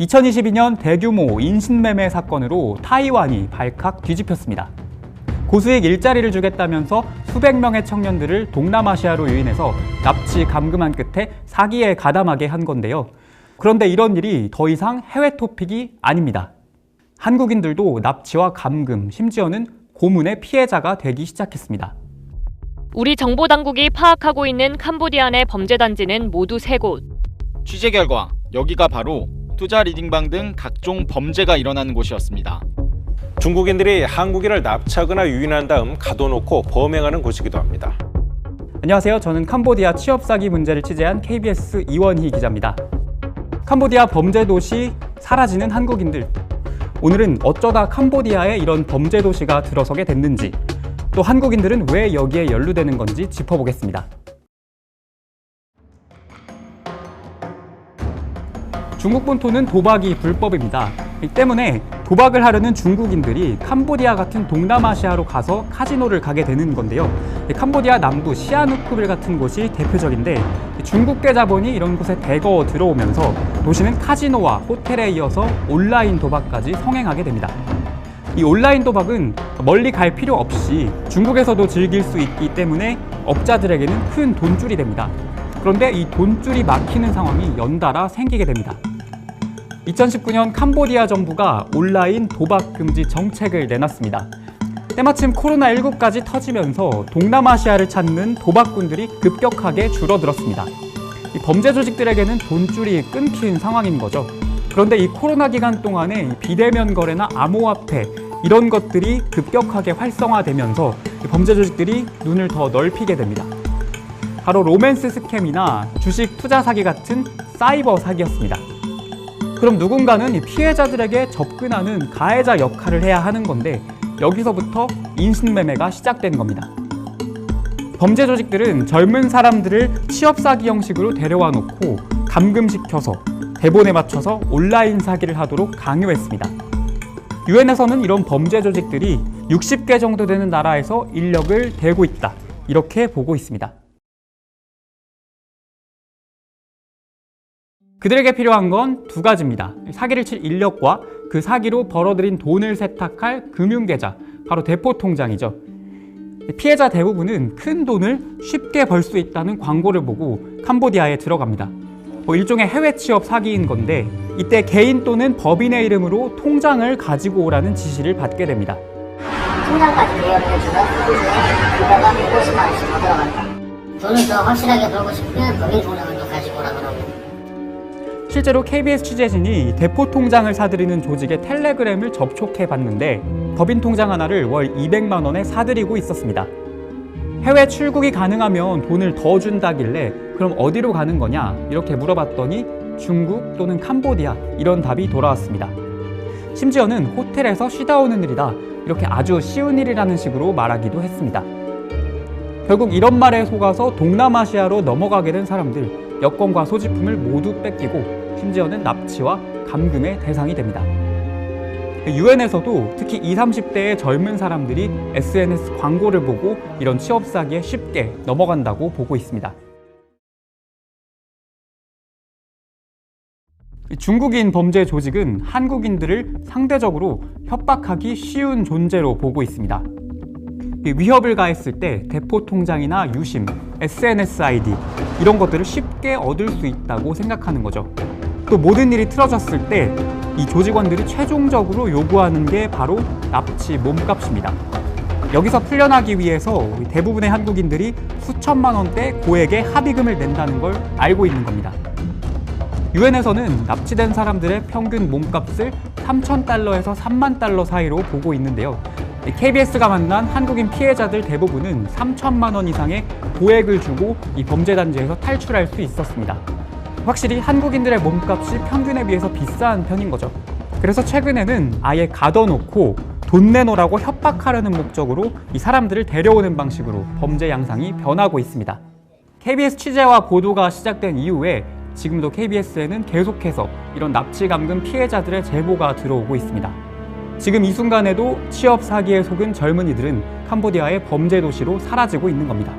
2022년 대규모 인신매매 사건으로 타이완이 발칵 뒤집혔습니다. 고수익 일자리를 주겠다면서 수백 명의 청년들을 동남아시아로 유인해서 납치 감금한 끝에 사기에 가담하게 한 건데요. 그런데 이런 일이 더 이상 해외 토픽이 아닙니다. 한국인들도 납치와 감금, 심지어는 고문의 피해자가 되기 시작했습니다. 우리 정보당국이 파악하고 있는 캄보디아 내 범죄 단지는 모두 3곳. 취재 결과 여기가 바로 투자 리딩방 등 각종 범죄가 일어나는 곳이었습니다. 중국인들이 한국인을 납치하거나 유인한 다음 가둬놓고 범행하는 곳이기도 합니다. 안녕하세요. 저는 캄보디아 취업 사기 문제를 취재한 KBS 이원희 기자입니다. 캄보디아 범죄 도시 사라지는 한국인들. 오늘은 어쩌다 캄보디아에 이런 범죄 도시가 들어서게 됐는지, 또 한국인들은 왜 여기에 연루되는 건지 짚어보겠습니다. 중국 본토는 도박이 불법입니다. 이 때문에 도박을 하려는 중국인들이 캄보디아 같은 동남아시아로 가서 카지노를 가게 되는 건데요. 캄보디아 남부 시아누쿠빌 같은 곳이 대표적인데, 중국계 자본이 이런 곳에 대거 들어오면서 도시는 카지노와 호텔에 이어서 온라인 도박까지 성행하게 됩니다. 이 온라인 도박은 멀리 갈 필요 없이 중국에서도 즐길 수 있기 때문에 업자들에게는 큰 돈줄이 됩니다. 그런데 이 돈줄이 막히는 상황이 연달아 생기게 됩니다. 2019년 캄보디아 정부가 온라인 도박 금지 정책을 내놨습니다. 때마침 코로나19까지 터지면서 동남아시아를 찾는 도박꾼들이 급격하게 줄어들었습니다. 이 범죄 조직들에게는 돈줄이 끊긴 상황인 거죠. 그런데 이 코로나 기간 동안에 비대면 거래나 암호화폐 이런 것들이 급격하게 활성화되면서 범죄 조직들이 눈을 더 넓히게 됩니다. 바로 로맨스 스캠이나 주식 투자 사기 같은 사이버 사기였습니다. 그럼 누군가는 이 피해자들에게 접근하는 가해자 역할을 해야 하는 건데, 여기서부터 인신매매가 시작된 겁니다. 범죄 조직들은 젊은 사람들을 취업 사기 형식으로 데려와 놓고 감금시켜서 대본에 맞춰서 온라인 사기를 하도록 강요했습니다. 유엔에서는 이런 범죄 조직들이 60개 정도 되는 나라에서 인력을 대고 있다, 이렇게 보고 있습니다. 그들에게 필요한 건 두 가지입니다. 사기를 칠 인력과 그 사기로 벌어들인 돈을 세탁할 금융계좌, 바로 대포통장이죠. 피해자 대부분은 큰 돈을 쉽게 벌 수 있다는 광고를 보고 캄보디아에 들어갑니다. 일종의 해외 취업 사기인 건데, 이때 개인 또는 법인의 이름으로 통장을 가지고 오라는 지시를 받게 됩니다. 통장까지 대여해주고 그다가 150만 원씩 더 들어간다. 돈을 더 확실하게 벌고 싶으면 법인 통장을 더 가지고 오라 그러고. 실제로 KBS 취재진이 대포 통장을 사들이는 조직의 텔레그램을 접촉해 봤는데, 법인 통장 하나를 월 200만 원에 사들이고 있었습니다. 해외 출국이 가능하면 돈을 더 준다길래 그럼 어디로 가는 거냐 이렇게 물어봤더니 중국 또는 캄보디아, 이런 답이 돌아왔습니다. 심지어는 호텔에서 쉬다 오는 일이다, 이렇게 아주 쉬운 일이라는 식으로 말하기도 했습니다. 결국 이런 말에 속아서 동남아시아로 넘어가게 된 사람들, 여권과 소지품을 모두 뺏기고 심지어는 납치와 감금의 대상이 됩니다. 유엔에서도 특히 20, 30대의 젊은 사람들이 SNS 광고를 보고 이런 취업 사기에 쉽게 넘어간다고 보고 있습니다. 중국인 범죄 조직은 한국인들을 상대적으로 협박하기 쉬운 존재로 보고 있습니다. 위협을 가했을 때 대포 통장이나 유심, SNS 아이디 이런 것들을 쉽게 얻을 수 있다고 생각하는 거죠. 또 모든 일이 틀어졌을 때 이 조직원들이 최종적으로 요구하는 게 바로 납치 몸값입니다. 여기서 풀려나기 위해서 대부분의 한국인들이 수천만 원대 고액의 합의금을 낸다는 걸 알고 있는 겁니다. 유엔에서는 납치된 사람들의 평균 몸값을 3,000달러에서 3만 달러 사이로 보고 있는데요. KBS가 만난 한국인 피해자들 대부분은 3천만 원 이상의 고액을 주고 이 범죄 단지에서 탈출할 수 있었습니다. 확실히 한국인들의 몸값이 평균에 비해서 비싼 편인 거죠. 그래서 최근에는 아예 가둬놓고 돈 내놓으라고 협박하려는 목적으로 이 사람들을 데려오는 방식으로 범죄 양상이 변하고 있습니다. KBS 취재와 보도가 시작된 이후에 지금도 KBS에는 계속해서 이런 납치 감금 피해자들의 제보가 들어오고 있습니다. 지금 이 순간에도 취업 사기에 속은 젊은이들은 캄보디아의 범죄 도시로 사라지고 있는 겁니다.